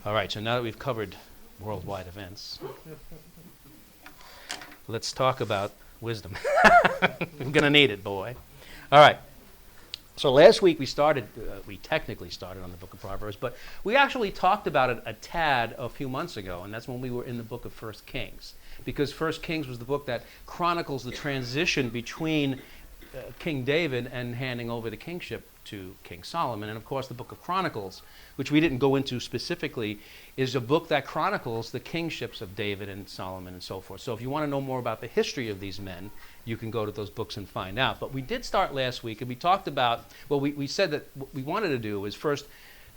All right, so now that we've covered worldwide events, let's talk about wisdom. I'm going to need it, boy. All right. So last week we technically started on the book of Proverbs, but we actually talked about it a tad a few months ago, and that's when we were in the book of 1 Kings. Because 1 Kings was the book that chronicles the transition between King David and handing over the kingship to King Solomon. And of course, the book of Chronicles, which we didn't go into specifically, is a book that chronicles the kingships of David and Solomon and so forth. So if you want to know more about the history of these men, you can go to those books and find out. But we did start last week, and we talked about, we said that what we wanted to do was first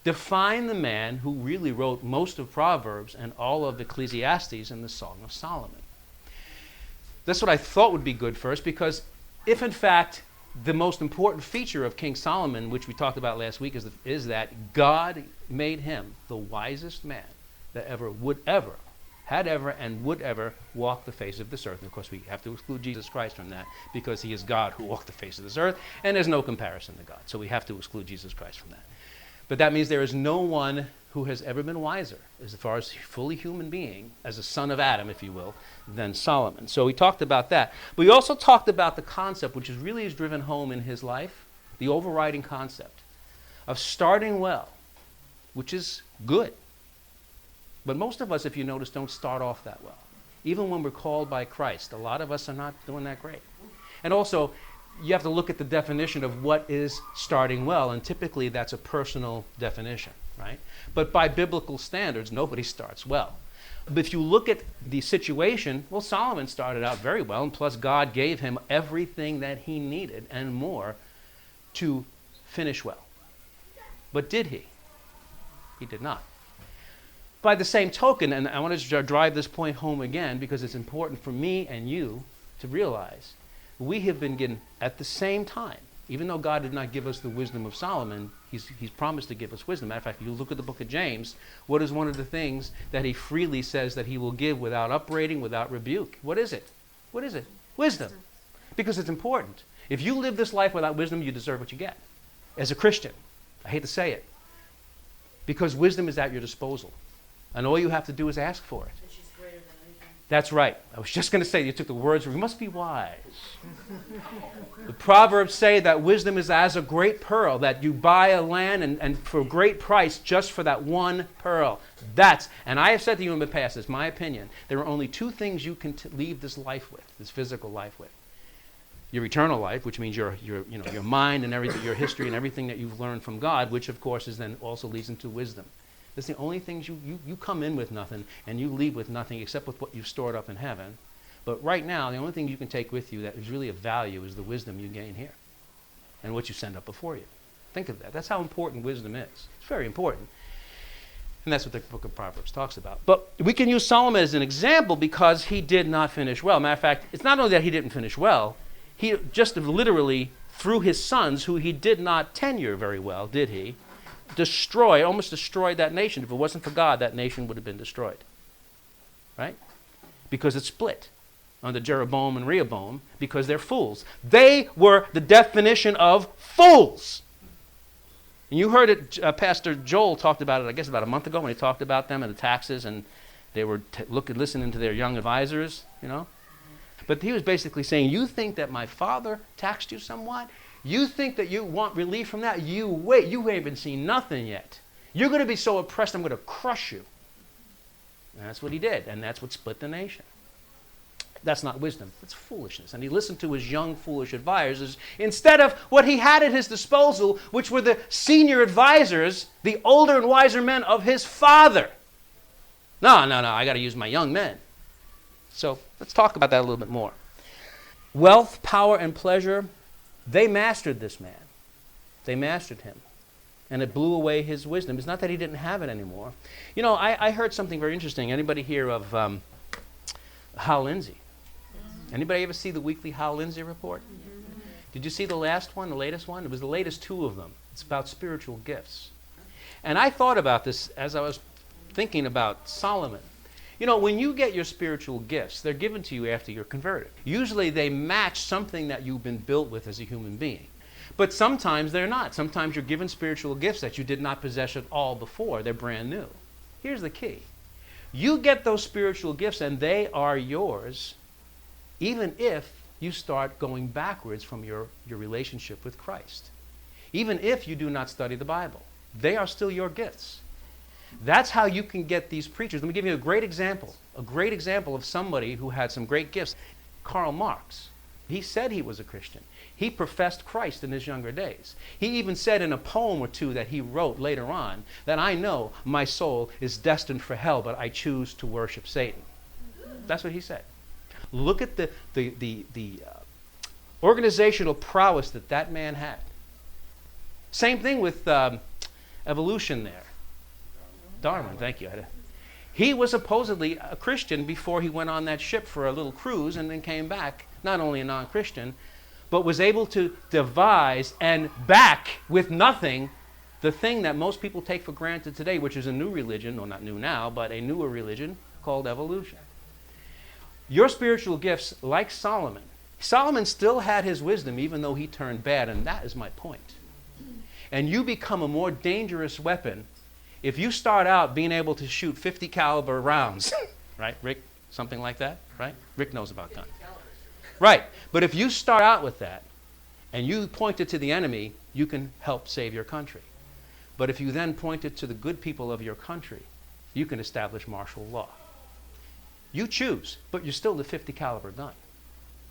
define the man who really wrote most of Proverbs and all of Ecclesiastes and the Song of Solomon. That's what I thought would be good first, because if in fact the most important feature of King Solomon, which we talked about last week, is that God made him the wisest man that had ever and would ever walk the face of this earth. And of course we have to exclude Jesus Christ from that, because he is God who walked the face of this earth, and there's no comparison to God. So we have to exclude Jesus Christ from that. But that means there is no one who has ever been wiser, as far as fully human being, as a son of Adam, if you will, than Solomon. So we talked about that. But we also talked about the concept, which really is driven home in his life, the overriding concept of starting well, which is good. But most of us, if you notice, don't start off that well. Even when we're called by Christ, a lot of us are not doing that great. And also, you have to look at the definition of what is starting well, and typically that's a personal definition, right? But by biblical standards, nobody starts well. But if you look at the situation, well, Solomon started out very well, and plus God gave him everything that he needed and more to finish well. But did he? He did not. By the same token, and I want to drive this point home again because it's important for me and you to realize, we have been given at the same time, even though God did not give us the wisdom of Solomon, he's promised to give us wisdom. Matter of fact, if you look at the book of James, what is one of the things that he freely says that he will give without upbraiding, without rebuke? What is it? What is it? Wisdom. Because it's important. If you live this life without wisdom, you deserve what you get. As a Christian, I hate to say it, because wisdom is at your disposal. And all you have to do is ask for it. And she's greater than anything. That's right. I was just going to say, you took the words, we must be wise. The Proverbs say that wisdom is as a great pearl, that you buy a land and for a great price just for that one pearl. And I have said to you in the past, it's my opinion, there are only two things you can leave this life with, this physical life with. Your eternal life, which means your mind and everything, your history and everything that you've learned from God, which of course is then also leads into wisdom. That's the only things you come in with nothing and you leave with nothing except with what you've stored up in heaven. But right now, the only thing you can take with you that is really of value is the wisdom you gain here and what you send up before you. Think of that. That's how important wisdom is. It's very important. And that's what the book of Proverbs talks about. But we can use Solomon as an example because he did not finish well. Matter of fact, it's not only that he didn't finish well, he just literally, through his sons, who he did not tenure very well, did he? Almost destroyed that nation. If it wasn't for God, that nation would have been destroyed. Right? Because it split under Jeroboam and Rehoboam because they're fools. They were the definition of fools. And you heard it, Pastor Joel talked about it, I guess about a month ago when he talked about them and the taxes, and they were listening to their young advisors, you know. But he was basically saying, you think that my father taxed you somewhat? You think that you want relief from that? You wait. You haven't seen nothing yet. You're going to be so oppressed, I'm going to crush you. And that's what he did, and that's what split the nation. That's not wisdom. That's foolishness. And he listened to his young, foolish advisors instead of what he had at his disposal, which were the senior advisors, the older and wiser men of his father. No, I got to use my young men. So let's talk about that a little bit more. Wealth, power, and pleasure, they mastered this man. They mastered him. And it blew away his wisdom. It's not that he didn't have it anymore. You know, I heard something very interesting. Anybody hear of Hal Lindsey? Anybody ever see the weekly Hal Lindsey report? Did you see the last one, the latest one? It was the latest two of them. It's about spiritual gifts. And I thought about this as I was thinking about Solomon. You know, when you get your spiritual gifts, they're given to you after you're converted. Usually they match something that you've been built with as a human being. But sometimes they're not. Sometimes you're given spiritual gifts that you did not possess at all before. They're brand new. Here's the key. You get those spiritual gifts and they are yours, even if you start going backwards from your relationship with Christ. Even if you do not study the Bible, they are still your gifts. That's how you can get these preachers. Let me give you a great example of somebody who had some great gifts. Karl Marx. He said he was a Christian. He professed Christ in his younger days. He even said in a poem or two that he wrote later on that I know my soul is destined for hell, but I choose to worship Satan. That's what he said. Look at the organizational prowess that man had. Same thing with evolution there. Darwin, thank you. He was supposedly a Christian before he went on that ship for a little cruise and then came back, not only a non-Christian, but was able to devise and back with nothing the thing that most people take for granted today, which is a new religion, or not new now, but a newer religion called evolution. Your spiritual gifts, like Solomon. Solomon still had his wisdom even though he turned bad, and that is my point. And you become a more dangerous weapon if you start out being able to shoot 50 caliber rounds, right, Rick? Something like that, right? Rick knows about guns. Right, but if you start out with that and you point it to the enemy, you can help save your country. But if you then point it to the good people of your country, you can establish martial law. You choose, but you're still the 50 caliber gun,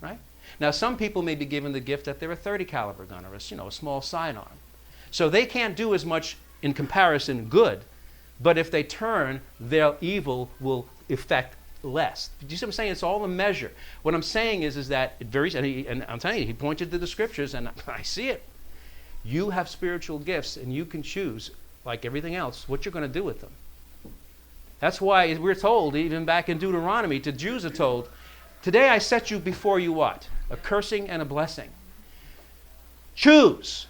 right? Now some people may be given the gift that they're a 30 caliber gun or a small sidearm. So they can't do as much in comparison good, but if they turn, their evil will affect less. Do you see what I'm saying? It's all a measure. What I'm saying is that it varies, and I'm telling you, he pointed to the scriptures, and I see it. You have spiritual gifts, and you can choose, like everything else, what you're going to do with them. That's why we're told, even back in Deuteronomy, the Jews are told, today I set you before you what? A cursing and a blessing. Choose.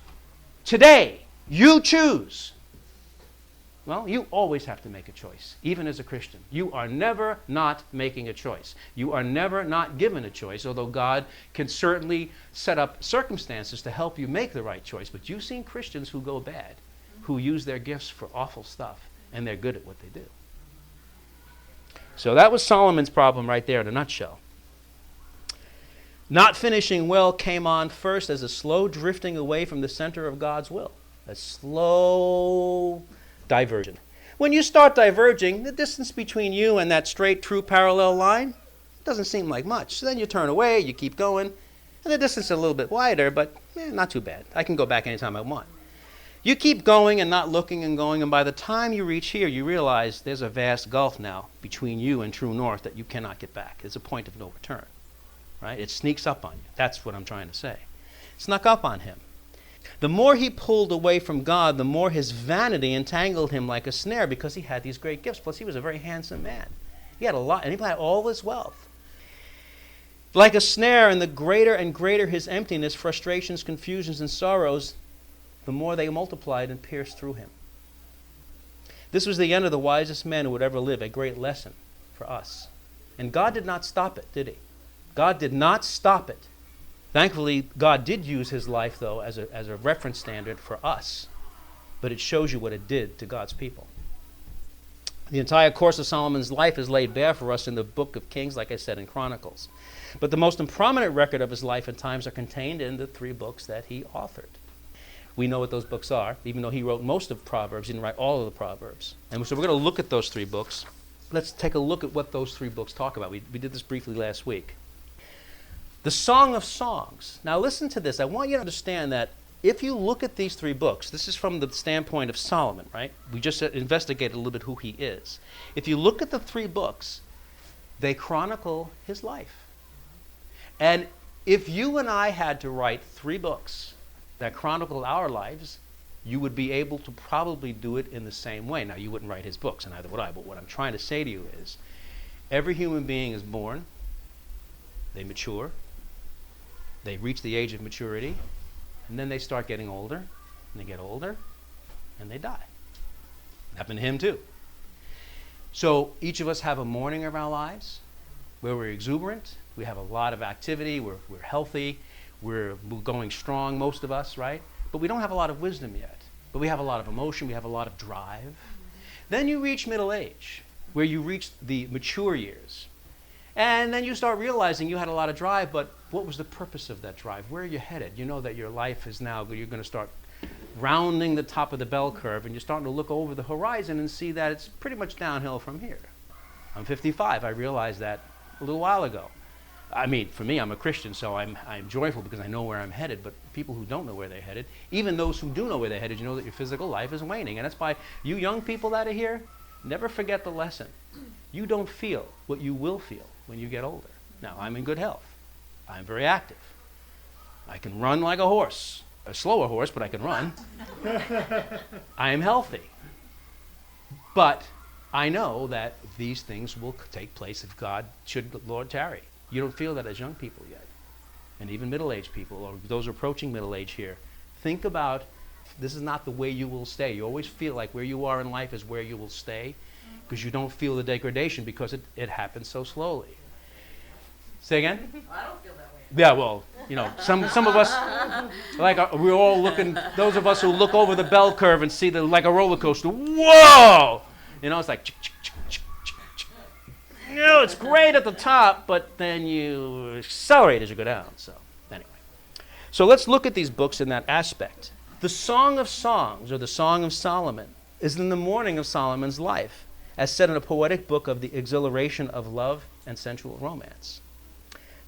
Today, you choose. Well, you always have to make a choice, even as a Christian. You are never not making a choice. You are never not given a choice, although God can certainly set up circumstances to help you make the right choice. But you've seen Christians who go bad, who use their gifts for awful stuff, and they're good at what they do. So that was Solomon's problem right there in a nutshell. Not finishing well came on first as a slow drifting away from the center of God's will. A slow diversion. When you start diverging, the distance between you and that straight, true parallel line doesn't seem like much. So then you turn away, you keep going, and the distance is a little bit wider, but not too bad. I can go back anytime I want. You keep going and not looking and going, and by the time you reach here, you realize there's a vast gulf now between you and true north that you cannot get back. It's a point of no return, right? It sneaks up on you. That's what I'm trying to say. It snuck up on him. The more he pulled away from God, the more his vanity entangled him like a snare, because he had these great gifts. Plus, he was a very handsome man. He had a lot, and he had all his wealth. Like a snare, and the greater and greater his emptiness, frustrations, confusions, and sorrows, the more they multiplied and pierced through him. This was the end of the wisest man who would ever live, a great lesson for us. And God did not stop it, did he? God did not stop it. Thankfully, God did use his life, though, as a reference standard for us. But it shows you what it did to God's people. The entire course of Solomon's life is laid bare for us in the book of Kings, like I said, in Chronicles. But the most prominent record of his life and times are contained in the 3 books that he authored. We know what those books are, even though he wrote most of Proverbs. He didn't write all of the Proverbs. And so we're going to look at those 3 books. Let's take a look at what those 3 books talk about. We did this briefly last week. The Song of Songs. Now listen to this. I want you to understand that if you look at these 3 books, this is from the standpoint of Solomon, right? We just investigated a little bit who he is. If you look at the 3 books, they chronicle his life. And if you and I had to write 3 books that chronicle our lives, you would be able to probably do it in the same way. Now, you wouldn't write his books, and neither would I, but what I'm trying to say to you is every human being is born, they mature, they reach the age of maturity, and then they start getting older, and they get older, and they die. It happened to him too. So each of us have a morning of our lives where we're exuberant, we have a lot of activity, we're healthy, we're going strong, most of us, right? But we don't have a lot of wisdom yet. But we have a lot of emotion, we have a lot of drive. Then you reach middle age, where you reach the mature years. And then you start realizing you had a lot of drive, but what was the purpose of that drive? Where are you headed? You know that your life is now, you're going to start rounding the top of the bell curve, and you're starting to look over the horizon and see that it's pretty much downhill from here. I'm 55. I realized that a little while ago. I mean, for me, I'm a Christian, so I'm joyful because I know where I'm headed. But people who don't know where they're headed, even those who do know where they're headed, you know that your physical life is waning. And that's why you young people that are here, never forget the lesson. You don't feel what you will feel when you get older. Now, I'm in good health. I'm very active. I can run like a horse. A slower horse, but I can run. I am healthy. But I know that these things will take place if God should, the Lord, tarry. You don't feel that as young people yet. And even middle-aged people, or those approaching middle age here, think about, this is not the way you will stay. You always feel like where you are in life is where you will stay, because you don't feel the degradation because it happens so slowly. Say again? I don't feel that way. Yeah, well, you know, some of us, we're all looking, those of us who look over the bell curve and see like a roller coaster, whoa! You know, it's like, you know, it's great at the top, but then you accelerate as you go down. So, anyway. So let's look at these books in that aspect. The Song of Songs, or the Song of Solomon, is in the morning of Solomon's life, as said in a poetic book of the exhilaration of love and sensual romance.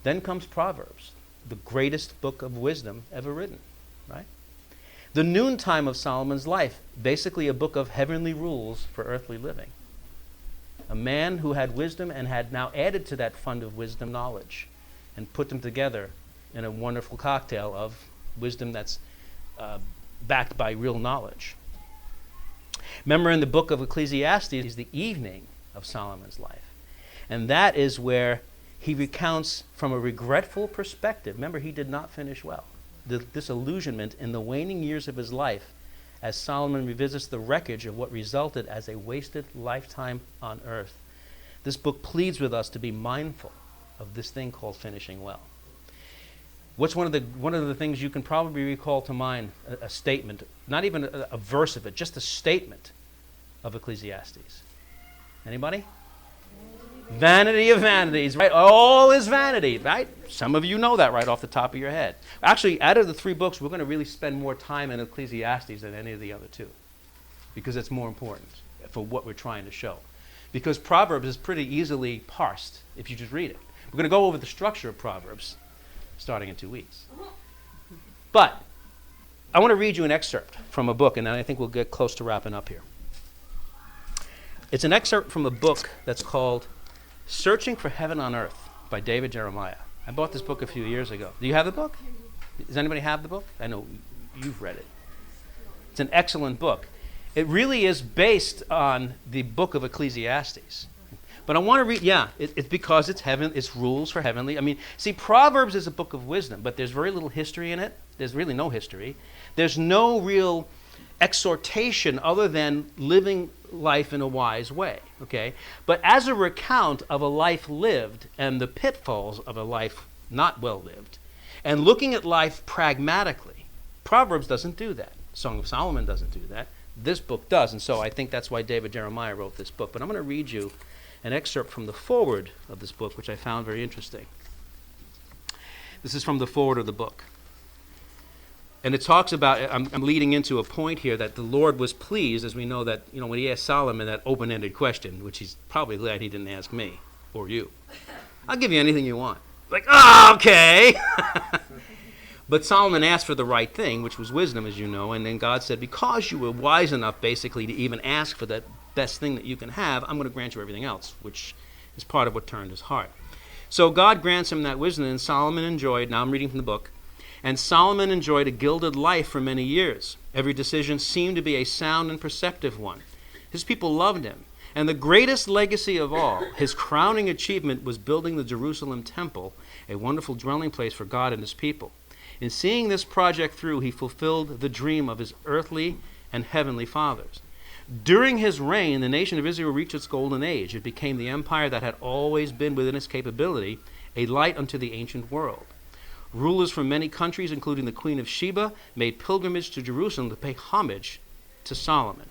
Then comes Proverbs, the greatest book of wisdom ever written, right? The noontime of Solomon's life, basically a book of heavenly rules for earthly living. A man who had wisdom and had now added to that fund of wisdom knowledge and put them together in a wonderful cocktail of wisdom that's backed by real knowledge. Remember, in the book of Ecclesiastes is the evening of Solomon's life. And that is where he recounts from a regretful perspective. Remember, he did not finish well. The disillusionment in the waning years of his life as Solomon revisits the wreckage of what resulted as a wasted lifetime on earth. This book pleads with us to be mindful of this thing called finishing well. What's one of the things you can probably recall to mind? A statement, not even a verse of it, just a statement of Ecclesiastes. Anybody? Vanity of vanities, right? All is vanity, right? Some of you know that right off the top of your head. Actually, out of the three books, we're going to really spend more time in Ecclesiastes than any of the other two, because it's more important for what we're trying to show. Because Proverbs is pretty easily parsed if you just read it. We're going to go over the structure of Proverbs starting in 2 weeks. But I want to read you an excerpt from a book, and then I think we'll get close to wrapping up here. It's an excerpt from a book that's called Searching for Heaven on Earth by David Jeremiah. I bought this book a few years ago. Do you have the book? Does anybody have the book? I know you've read it. It's an excellent book. It really is based on the book of Ecclesiastes. But I want to read, it's because it's heaven, it's rules for heavenly. I mean, see, Proverbs is a book of wisdom, but there's very little history in it. There's really no history. There's no real exhortation other than living life in a wise way, okay? But as a recount of a life lived and the pitfalls of a life not well lived, and looking at life pragmatically, Proverbs doesn't do that. Song of Solomon doesn't do that. This book does, and so I think that's why David Jeremiah wrote this book. But I'm going to read you an excerpt from the foreword of this book, which I found very interesting. This is from the foreword of the book. And it talks about, I'm leading into a point here that the Lord was pleased, as we know that, when he asked Solomon that open-ended question, which he's probably glad he didn't ask me or you. I'll give you anything you want. Like, okay. But Solomon asked for the right thing, which was wisdom, as you know, and then God said, because you were wise enough, basically, to even ask for that best thing that you can have, I'm going to grant you everything else, which is part of what turned his heart. So God grants him that wisdom, and Solomon enjoyed, now I'm reading from the book, and Solomon enjoyed a gilded life for many years. Every decision seemed to be a sound and perceptive one. His people loved him. And the greatest legacy of all, his crowning achievement, was building the Jerusalem temple, a wonderful dwelling place for God and his people. In seeing this project through, he fulfilled the dream of his earthly and heavenly fathers. During his reign, the nation of Israel reached its golden age. It became the empire that had always been within its capability, a light unto the ancient world. Rulers from many countries, including the Queen of Sheba, made pilgrimage to Jerusalem to pay homage to Solomon.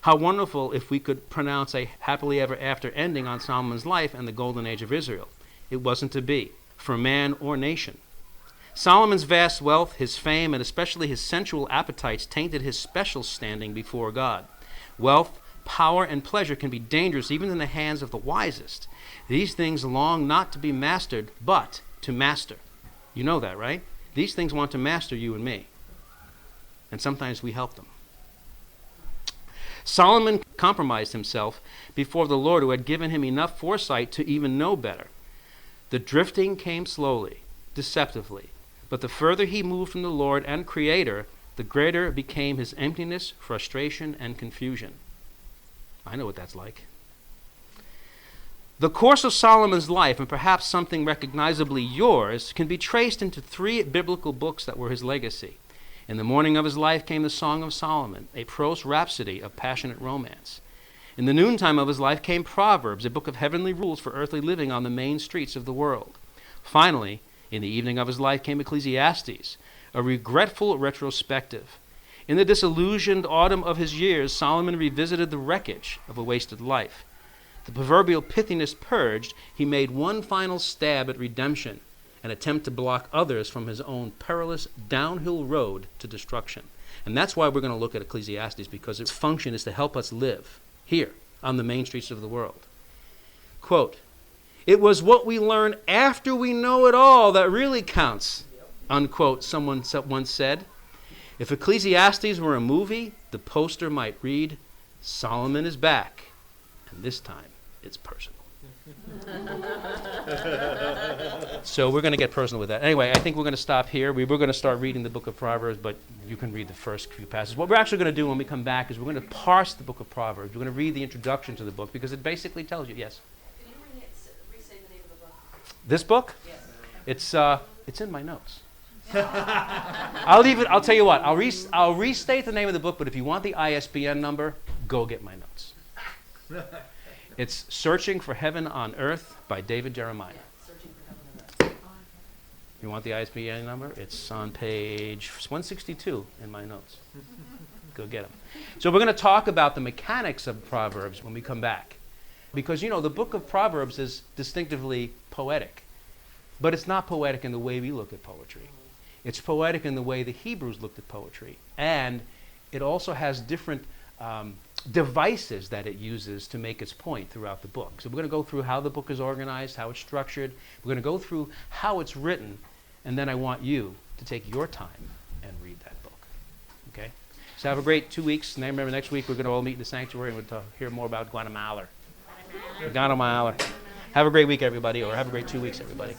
How wonderful if we could pronounce a happily ever after ending on Solomon's life and the golden age of Israel. It wasn't to be, for man or nation. Solomon's vast wealth, his fame, and especially his sensual appetites tainted his special standing before God. Wealth, power, and pleasure can be dangerous even in the hands of the wisest. These things long not to be mastered, but to master. You know that, right? These things want to master you and me. And sometimes we help them. Solomon compromised himself before the Lord, who had given him enough foresight to even know better. The drifting came slowly, deceptively, but the further he moved from the Lord and Creator, the greater became his emptiness, frustration, and confusion. I know what that's like. The course of Solomon's life, and perhaps something recognizably yours, can be traced into 3 biblical books that were his legacy. In the morning of his life came the Song of Solomon, a prose rhapsody of passionate romance. In the noontime of his life came Proverbs, a book of heavenly rules for earthly living on the main streets of the world. Finally, in the evening of his life came Ecclesiastes, a regretful retrospective. In the disillusioned autumn of his years, Solomon revisited the wreckage of a wasted life. The proverbial pithiness purged, he made one final stab at redemption, an attempt to block others from his own perilous downhill road to destruction. And that's why we're going to look at Ecclesiastes, because its function is to help us live here on the main streets of the world. Quote, "It was what we learn after we know it all that really counts," unquote, someone once said. If Ecclesiastes were a movie, the poster might read, "Solomon is back, and this time it's personal." So we're going to get personal with that. Anyway, I think we're going to stop here. We were going to start reading the book of Proverbs, but you can read the first few passages. What we're actually going to do when we come back is we're going to parse the book of Proverbs. We're going to read the introduction to the book because it basically tells you, yes? Can you re-say the name of the book? This book? Yes. It's in my notes. I'll tell you what, I'll restate the name of the book, but if you want the ISBN number, go get my notes. It's Searching for Heaven on Earth by David Jeremiah. Searching for Heaven on Earth. You want the ISBN number? It's on page 162 in my notes. Go get them. So we're going to talk about the mechanics of Proverbs when we come back. Because, the book of Proverbs is distinctively poetic. But it's not poetic in the way we look at poetry. It's poetic in the way the Hebrews looked at poetry. And it also has different devices that it uses to make its point throughout the book. So we're going to go through how the book is organized, how it's structured. We're going to go through how it's written, and then I want you to take your time and read that book. Okay? So have a great 2 weeks. And remember, next week we're going to all meet in the sanctuary and we'll hear more about Guatemala. Guatemala. Have a great week, everybody, or have a great 2 weeks, everybody.